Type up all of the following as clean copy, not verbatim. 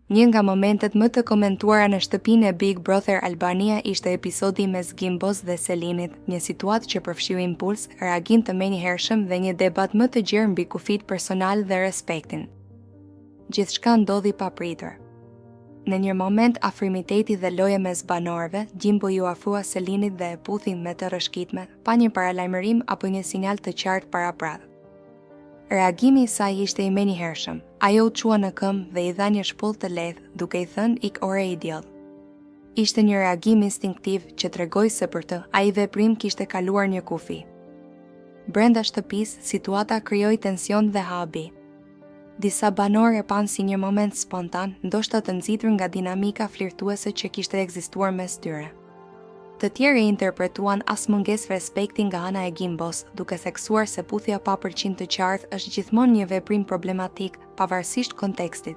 Një nga momentet më të komentuara në shtëpinë e Big Brother Albania ishte episodi mes Gimbos dhe Selinit, një situatë që përfshiu impuls, reagim të menjëhershëm dhe një debat më të gjerë mbi kufit personal dhe respektin. Gjithçka ndodhi papritur. Në një moment afrimiteti dhe loja mes banorëve, Gimbo ju afrua Selinit dhe e puthi me të rrëshqitme, pa një paralajmërim apo një sinjal të qartë parapradh. Reagimi i saj ishte i menjëhershëm. Ajo u çua në këmbë dhe i dha një shpull të lehtë, duke i thënë ik ore i diell. Ishte një reagim instinktiv që tregoi se për të, ai veprim kishte kaluar një kufi. Brenda shtëpisë, situata krijoi tension dhe habi. Disa banorë e panë si një moment spontan, ndoshta të nxitur nga dinamika flirtuese që kishte ekzistuar mes tyre. Të tjerë e interpretuan as mungesë respekti nga ana e Gimbos, duke theksuar se puthja pa përqim të qartë është gjithmonë një veprim problematik, pavarësisht kontekstit.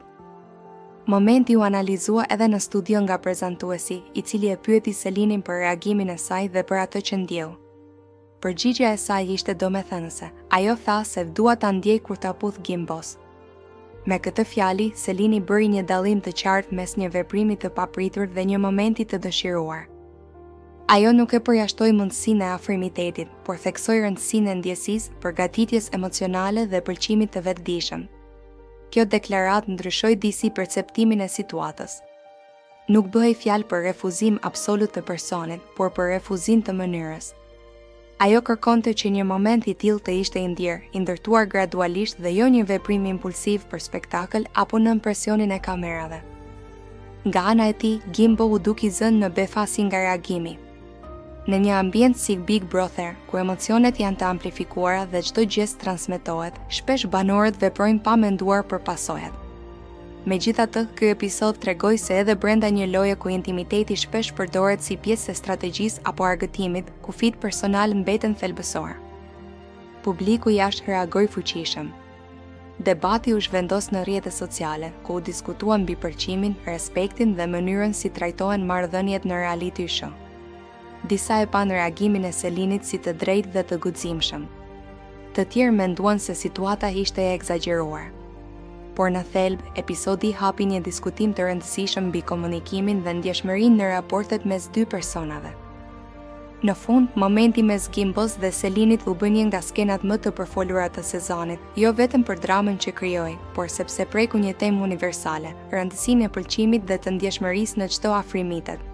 Momenti u analizua edhe në studio nga prezantuesi, i cili e pyeti Selinin për reagimin e saj dhe për atë që ndjeu. Përgjigjja e saj ishte domethënëse. Ajo tha se dua ta ndjej kur ta puth Gimbos. Me këtë fjali, Selini bëri një dallim të qartë mes një veprimi të papritur dhe një momenti të dëshiruar. Ajo nuk e përjashtoi mundësinë e afrimitetit, por theksoi rëndësinë e ndjesisë, përgatitjes emocionale dhe pëlqimit të vetëdijshëm. Kjo deklaratë ndryshoi disi perceptimin e situatës. Nuk bëhej fjalë për refuzim absolut të personit, por për refuzim të mënyrës. Ajo kërkonte që një moment i tillë të ishte i ndjerë, i ndërtuar gradualisht dhe jo një veprim impulsiv për spektakël apo në presionin e kamerave. Nga ana e tij, Gimbo u duki zënë në befasi nga reagimi. Në një ambient si Big Brother, ku emocionet janë të amplifikuara dhe çdo gjest transmetohet, shpesh banorët veprojnë pa menduar për pasojat. Megjithatë, ky episod tregoi se edhe brenda një loje ku intimiteti shpesh përdoret si pjesë e strategjisë apo argëtimit, kufit personal mbeten thelbësor. Publiku jashtë reagoi fuqishëm. Debati u zhvendos në rrjetet sociale, ku u diskutuan mbi përqimin, respektin dhe mënyrën si trajtohen marrëdhëniet në reality show. Disa e panë reagimin e Selinit si të drejtë dhe të guximshëm. Të tjerë menduan se situata ishte e egzageruar. Por në thelb, episodi hapi një diskutim të rëndësishëm mbi komunikimin dhe ndjeshmërinë në raportet mes dy personave. Në fund, momenti mes Gimbos dhe Selinit u bë një nga skenat më të përfolura të sezonit, jo vetëm për dramën që krijoi, por sepse preku një temë universale, rëndësinë e pëlqimit dhe të ndjeshmërisë në çdo afrimitet.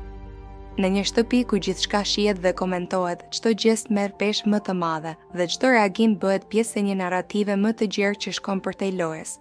Në një shtëpi ku gjithçka shihet dhe komentohet, çdo gjest merr peshë më të madhe dhe çdo reagim bëhet pjesë e një narrative më të gjerë që shkon përtej lojës.